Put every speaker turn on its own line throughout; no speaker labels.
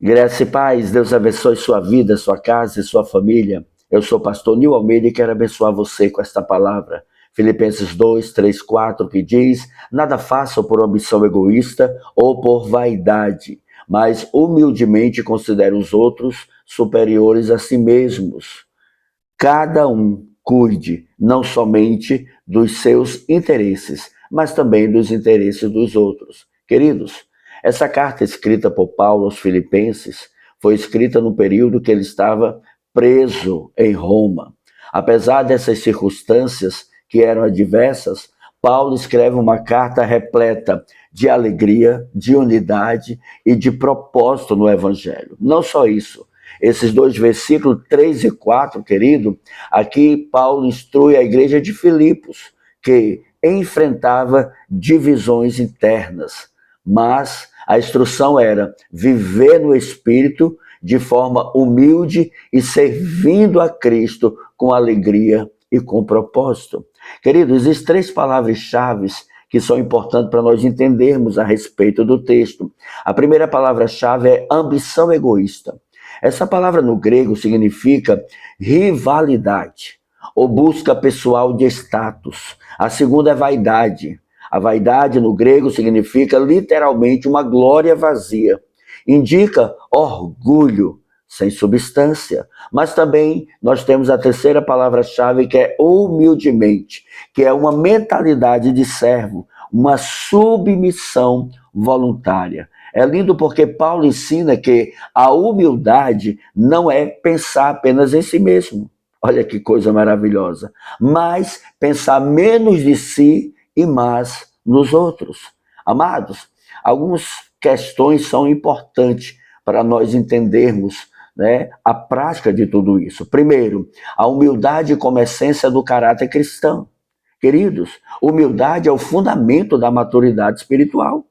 Graça e paz, Deus abençoe sua vida, sua casa e sua família. Eu sou o pastor Nil Almeida e quero abençoar você com esta palavra. Filipenses 2, 3, 4, que diz: nada façam por ambição egoísta ou por vaidade, mas humildemente considere os outros superiores a si mesmos. Cada um cuide não somente dos seus interesses, mas também dos interesses dos outros. Queridos, essa carta escrita por Paulo aos Filipenses foi escrita no período que ele estava preso em Roma. Apesar dessas circunstâncias que eram adversas, Paulo escreve uma carta repleta de alegria, de unidade e de propósito no Evangelho. Não só isso, esses dois versículos 3 e 4, querido, aqui Paulo instrui a igreja de Filipos, que enfrentava divisões internas, mas a instrução era viver no Espírito de forma humilde e servindo a Cristo com alegria e com propósito. Querido, existem três palavras-chave que são importantes para nós entendermos a respeito do texto. A primeira palavra-chave é ambição egoísta. Essa palavra no grego significa rivalidade ou busca pessoal de status. A segunda é vaidade. A vaidade no grego significa literalmente uma glória vazia. Indica orgulho sem substância. Mas também nós temos a terceira palavra-chave, que é humildemente, que é uma mentalidade de servo, uma submissão voluntária. É lindo porque Paulo ensina que a humildade não é pensar apenas em si mesmo. Olha que coisa maravilhosa. Mas pensar menos de si e mais nos outros. Amados, algumas questões são importantes para nós entendermos, né, a prática de tudo isso. Primeiro, a humildade como essência do caráter cristão. Queridos, humildade é o fundamento da maturidade espiritual.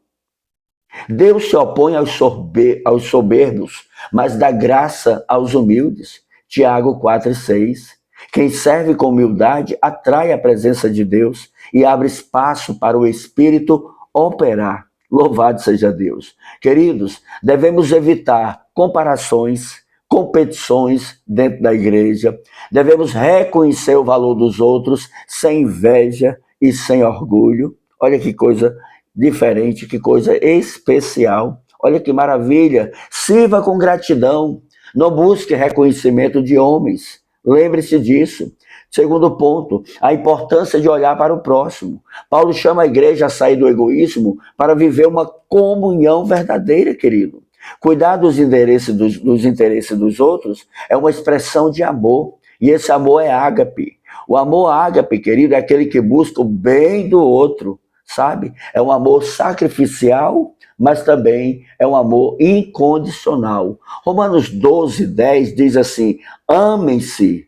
Deus se opõe aos soberbos, mas dá graça aos humildes. Tiago 4,6. Quem serve com humildade atrai a presença de Deus e abre espaço para o Espírito operar. Louvado seja Deus. Queridos, devemos evitar comparações, competições dentro da igreja. Devemos reconhecer o valor dos outros sem inveja e sem orgulho. Olha que coisa diferente, que coisa especial. Olha que maravilha. Sirva com gratidão. Não busque reconhecimento de homens. Lembre-se disso. Segundo ponto, a importância de olhar para o próximo. Paulo chama a igreja a sair do egoísmo para viver uma comunhão verdadeira, querido. Cuidar dos interesses dos outros é uma expressão de amor. E esse amor é ágape. O amor ágape, querido, é aquele que busca o bem do outro, sabe? É um amor sacrificial, mas também é um amor incondicional. Romanos 12:10 diz assim: amem-se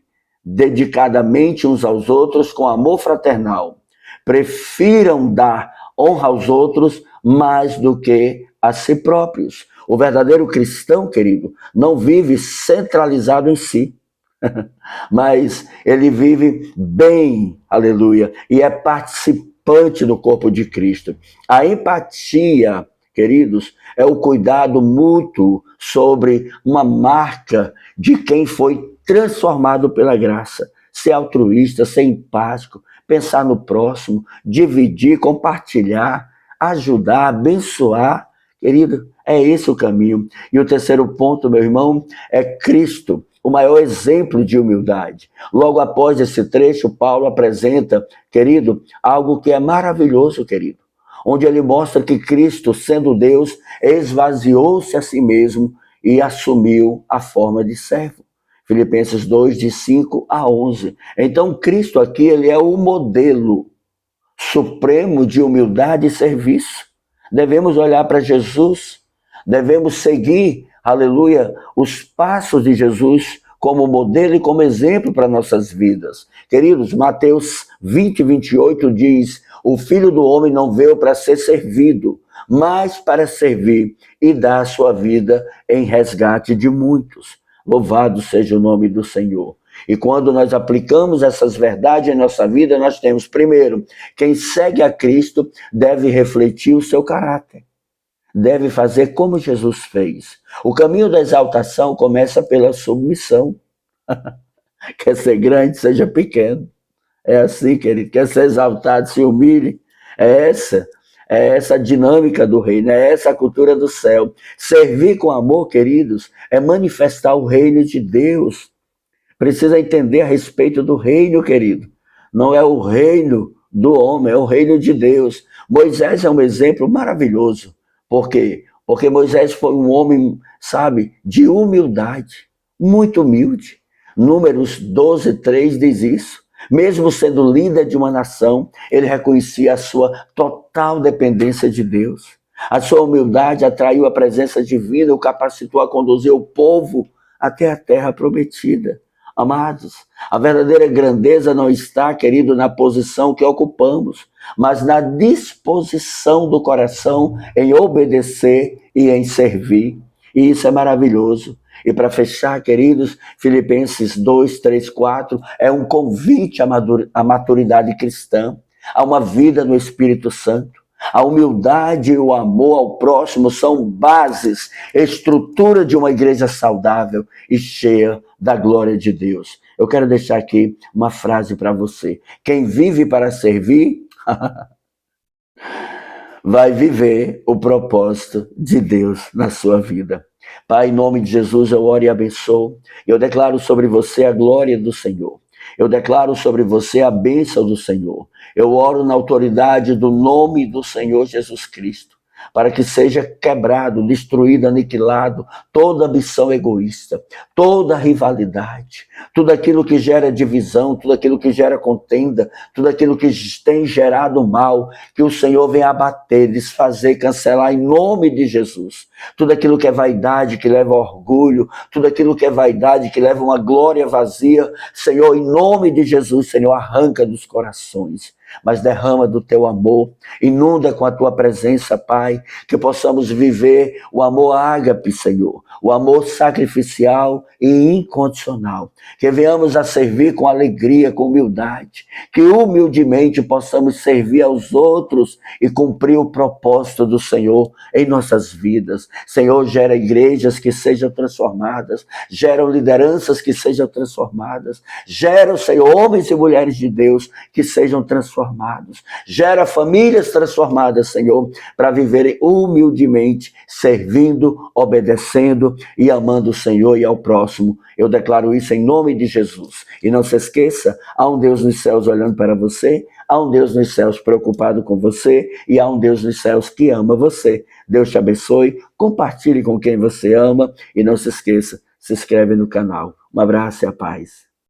dedicadamente uns aos outros com amor fraternal. Prefiram dar honra aos outros mais do que a si próprios. O verdadeiro cristão, querido, não vive centralizado em si, mas ele vive bem, aleluia, e é participante do corpo de Cristo. A empatia, queridos, é o cuidado mútuo sobre uma marca de quem foi transformado pela graça. Ser altruísta, ser empático, pensar no próximo, dividir, compartilhar, ajudar, abençoar. Querido, é esse o caminho. E o terceiro ponto, meu irmão, é Cristo, o maior exemplo de humildade. Logo após esse trecho, Paulo apresenta, querido, algo que é maravilhoso, querido, onde ele mostra que Cristo, sendo Deus, esvaziou-se a si mesmo e assumiu a forma de servo. Filipenses 2, de 5 a 11. Então, Cristo aqui, ele é o modelo supremo de humildade e serviço. Devemos olhar para Jesus, devemos seguir, aleluia, os passos de Jesus como modelo e como exemplo para nossas vidas. Queridos, Mateus 20, 28 diz: o Filho do Homem não veio para ser servido, mas para servir e dar a sua vida em resgate de muitos. Louvado seja o nome do Senhor. E quando nós aplicamos essas verdades em nossa vida, nós temos, primeiro, quem segue a Cristo deve refletir o seu caráter. deve fazer como Jesus fez. O caminho da exaltação começa pela submissão. Quer ser grande, seja pequeno. É assim, querido. Quer ser exaltado, se humilhe. É essa. É essa a dinâmica do reino, é essa a cultura do céu. Servir com amor, queridos, é manifestar o reino de Deus. Precisa entender a respeito do reino, querido. Não é o reino do homem, é o reino de Deus. Moisés é um exemplo maravilhoso. Por quê? Porque Moisés foi um homem, sabe, de humildade, muito humilde. Números 12:3 diz isso. Mesmo sendo líder de uma nação, ele reconhecia a sua total dependência de Deus. A sua humildade atraiu a presença divina, o capacitou a conduzir o povo até a terra prometida. Amados, a verdadeira grandeza não está, querido, na posição que ocupamos, mas na disposição do coração em obedecer e em servir. E isso é maravilhoso. E para fechar, queridos, Filipenses 2, 3, 4 é um convite à maturidade cristã, a uma vida no Espírito Santo. A humildade e o amor ao próximo são bases, estrutura de uma igreja saudável e cheia da glória de Deus. Eu quero deixar aqui uma frase para você. Quem vive para servir, vai viver o propósito de Deus na sua vida. Pai, em nome de Jesus, eu oro e abençoo. Eu declaro sobre você a glória do Senhor. Eu declaro sobre você a bênção do Senhor. Eu oro na autoridade do nome do Senhor Jesus Cristo, para que seja quebrado, destruído, aniquilado toda ambição egoísta, toda rivalidade, tudo aquilo que gera divisão, tudo aquilo que gera contenda, tudo aquilo que tem gerado mal, que o Senhor venha abater, desfazer, cancelar em nome de Jesus. Tudo aquilo que é vaidade, que leva orgulho, tudo aquilo que é vaidade, que leva uma glória vazia, Senhor, em nome de Jesus, Senhor, arranca dos corações, mas derrama do teu amor, inunda com a tua presença, Pai, que possamos viver o amor ágape, Senhor, o amor sacrificial e incondicional, que venhamos a servir com alegria, com humildade, que humildemente possamos servir aos outros e cumprir o propósito do Senhor em nossas vidas. Senhor, gera igrejas que sejam transformadas, geram lideranças que sejam transformadas, gera, Senhor, homens e mulheres de Deus que sejam transformados, gera famílias transformadas, Senhor, para viverem humildemente, servindo, obedecendo e amando o Senhor e ao próximo. Eu declaro isso em nome de Jesus. E não se esqueça, há um Deus nos céus olhando para você, há um Deus nos céus preocupado com você e há um Deus nos céus que ama você. Deus te abençoe, compartilhe com quem você ama e não se esqueça, se inscreve no canal. Um abraço e a paz.